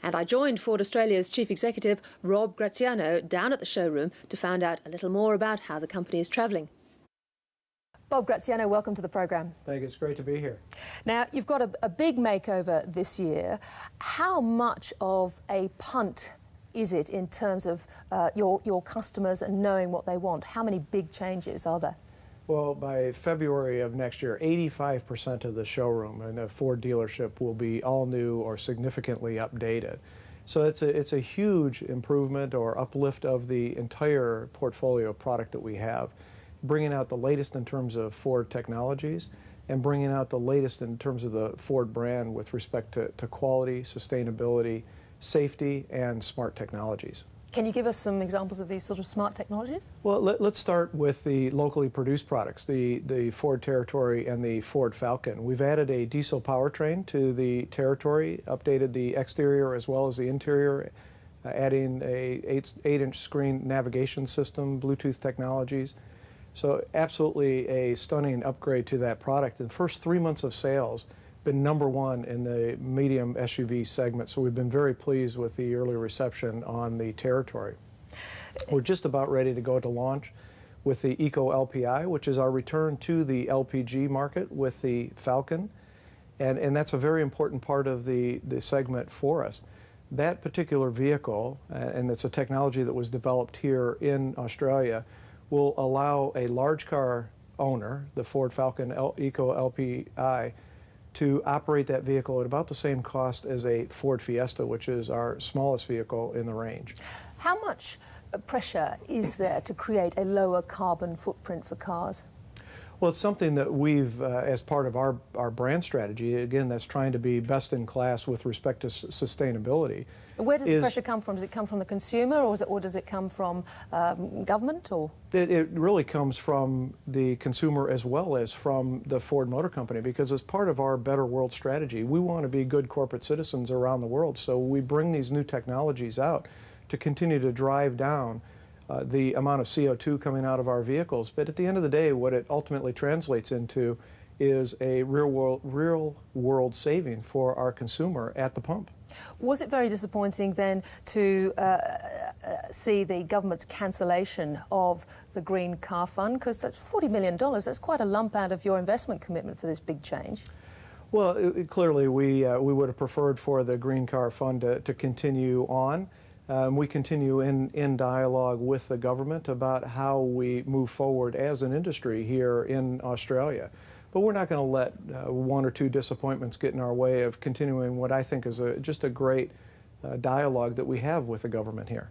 And I joined Ford Australia's Chief Executive, Rob Graziano, down at the showroom to find out a little more about how the company is travelling. Bob Graziano, welcome to the programme. Thank you. It's great to be here. Now, you've got a big makeover this year. How much of a punt is it in terms of your customers and knowing what they want? How many big changes are there? Well, by February of next year, 85% of the showroom and the Ford dealership will be all new or significantly updated. So it's a huge improvement or uplift of the entire portfolio of product that we have, bringing out the latest in terms of Ford technologies and bringing out the latest in terms of the Ford brand with respect to quality, sustainability, safety, and smart technologies. Can you give us some examples of these sort of smart technologies? Well, let's start with the locally produced products, the Ford Territory and the Ford Falcon. We've added a diesel powertrain to the Territory, updated the exterior as well as the interior, adding a 8-inch screen navigation system, Bluetooth technologies. So absolutely a stunning upgrade to that product. In the first 3 months of sales, been #1 in the medium SUV segment, so we've been very pleased with the early reception on the Territory. We're just about ready to go to launch with the Eco LPI, which is our return to the LPG market with the Falcon, and that's a very important part of the segment for us. That particular vehicle, and it's a technology that was developed here in Australia, will allow a large car owner, the Ford Falcon Eco LPI, to operate that vehicle at about the same cost as a Ford Fiesta, which is our smallest vehicle in the range. How much pressure is there to create a lower carbon footprint for cars? Well, it's something that we've, as part of our brand strategy, again, that's trying to be best in class with respect to sustainability. Where does the pressure come from? Does it come from the consumer, or does it come from government? Or it really comes from the consumer as well as from the Ford Motor Company, because as part of our Better World strategy, we want to be good corporate citizens around the world. So we bring these new technologies out to continue to drive down the amount of CO2 coming out of our vehicles. But at the end of the day, what it ultimately translates into is a real world saving for our consumer at the pump. Was it very disappointing then to see the government's cancellation of the Green Car Fund? Because that's $40 million. That's quite a lump out of your investment commitment for this big change. Well, clearly we would have preferred for the Green Car Fund to continue on. We continue in dialogue with the government about how we move forward as an industry here in Australia. But we're not going to let one or two disappointments get in our way of continuing what I think is just a great dialogue that we have with the government here.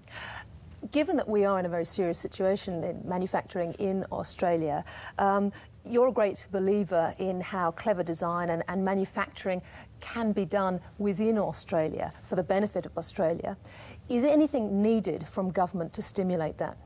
Given that we are in a very serious situation in manufacturing in Australia, you're a great believer in how clever design and manufacturing can be done within Australia for the benefit of Australia. Is there anything needed from government to stimulate that?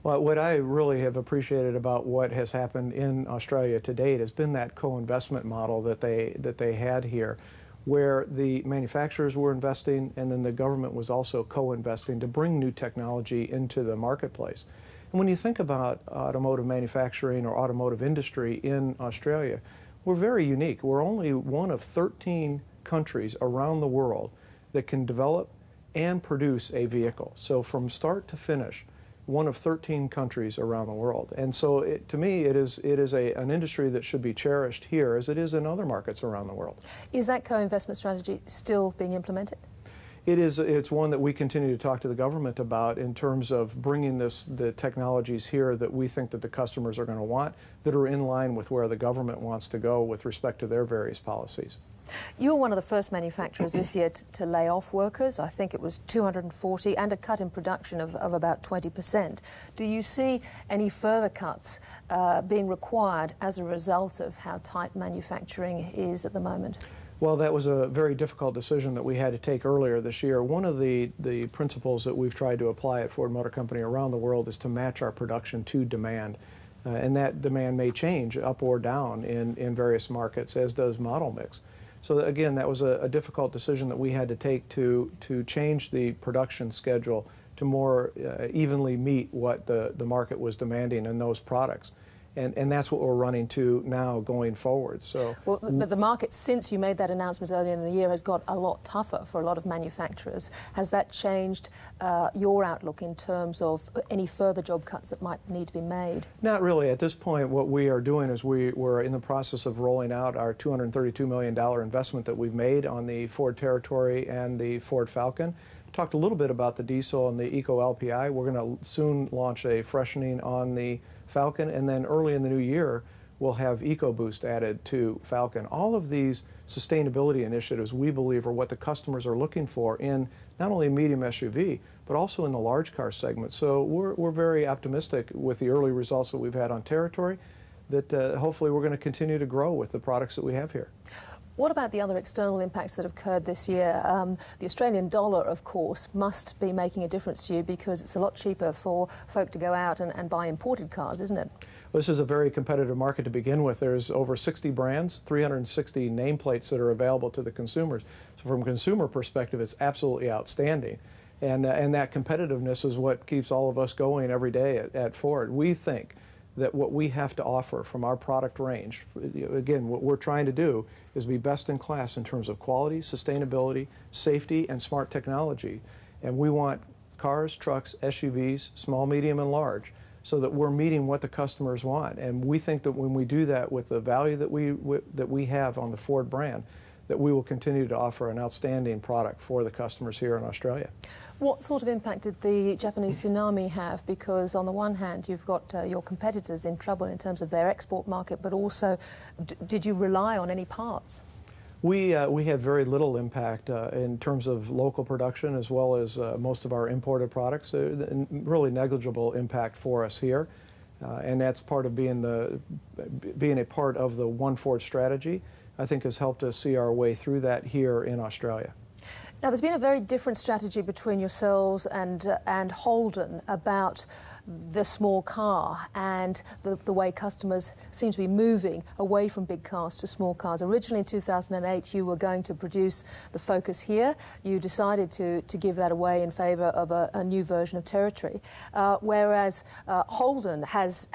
Well, what I really have appreciated about what has happened in Australia to date has been that co-investment model that they had here, where the manufacturers were investing and then the government was also co-investing to bring new technology into the marketplace. And when you think about automotive manufacturing or automotive industry in Australia, we're very unique. We're only one of 13 countries around the world that can develop and produce a vehicle. So from start to finish, one of 13 countries around the world. And so to me, it is an industry that should be cherished here as it is in other markets around the world. Is that co-investment strategy still being implemented? It's one that we continue to talk to the government about in terms of bringing the technologies here that we think that the customers are going to want, that are in line with where the government wants to go with respect to their various policies. You were one of the first manufacturers this year to lay off workers. I think it was 240, and a cut in production of about 20%. Do you see any further cuts being required as a result of how tight manufacturing is at the moment? Well, that was a very difficult decision that we had to take earlier this year. One of the principles that we've tried to apply at Ford Motor Company around the world is to match our production to demand. And that demand may change up or down in various markets, as does model mix. So again, that was a difficult decision that we had to take to change the production schedule to more evenly meet what the market was demanding in those products. And that's what we're running to now going forward. So, well, but the market, since you made that announcement earlier in the year, has got a lot tougher for a lot of manufacturers. Has that changed your outlook in terms of any further job cuts that might need to be made? Not really. At this point, what we are doing is we're in the process of rolling out our $232 million investment that we've made on the Ford Territory and the Ford Falcon. Talked a little bit about the diesel and the Eco LPI. We're going to soon launch a freshening on the Falcon, and then early in the new year we'll have EcoBoost added to Falcon. All of these sustainability initiatives, we believe, are what the customers are looking for in not only medium SUV but also in the large car segment. So we're very optimistic with the early results that we've had on Territory that hopefully we're going to continue to grow with the products that we have here. What about the other external impacts that have occurred this year? The Australian dollar, of course, must be making a difference to you because it's a lot cheaper for folk to go out and buy imported cars, isn't it? Well, this is a very competitive market to begin with. There's over 60 brands, 360 nameplates that are available to the consumers. So from a consumer perspective, it's absolutely outstanding. And that competitiveness is what keeps all of us going every day at Ford. We think that what we have to offer from our product range, again, what we're trying to do is be best in class in terms of quality, sustainability, safety, and smart technology. And we want cars, trucks, SUVs, small, medium, and large, so that we're meeting what the customers want. And we think that when we do that with the value that we have on the Ford brand, that we will continue to offer an outstanding product for the customers here in Australia. What sort of impact did the Japanese tsunami have? Because on the one hand, you've got your competitors in trouble in terms of their export market, but also, did you rely on any parts? We had very little impact in terms of local production as well as most of our imported products. Really negligible impact for us here. And that's part of being a part of the One Ford strategy, I think has helped us see our way through that here in Australia. Now, there's been a very different strategy between yourselves and Holden about the small car and the way customers seem to be moving away from big cars to small cars. Originally in 2008, you were going to produce the Focus here. You decided to give that away in favour of a new version of Territory, whereas Holden has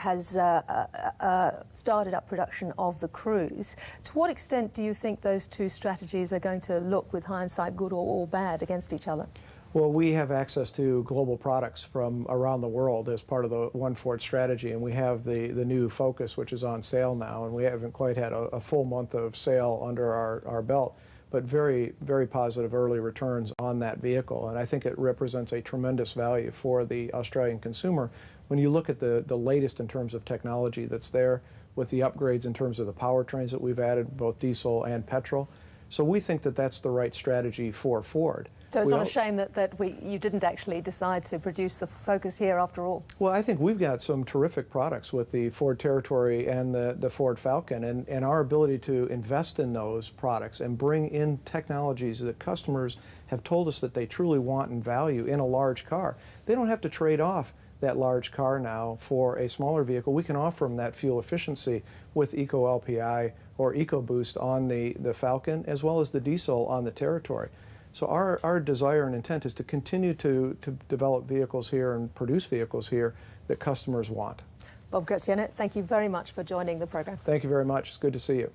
started up production of the Cruise. To what extent do you think those two strategies are going to look, with hindsight, good or bad, against each other? Well, we have access to global products from around the world as part of the One Ford strategy, and we have the new Focus, which is on sale now, and we haven't quite had a full month of sale under our belt, but very, very positive early returns on that vehicle, and I think it represents a tremendous value for the Australian consumer when you look at the latest in terms of technology that's there, with the upgrades in terms of the powertrains that we've added, both diesel and petrol. So we think that that's the right strategy for Ford. So it's not a shame that you didn't actually decide to produce the Focus here after all? Well, I think we've got some terrific products with the Ford Territory and the Ford Falcon, and our ability to invest in those products and bring in technologies that customers have told us that they truly want and value in a large car. They don't have to trade off that large car now for a smaller vehicle. We can offer them that fuel efficiency with Eco LPI or EcoBoost on the Falcon, as well as the diesel on the Territory. So our desire and intent is to continue to develop vehicles here and produce vehicles here that customers want. Rob Graziano, thank you very much for joining the program. Thank you very much. It's good to see you.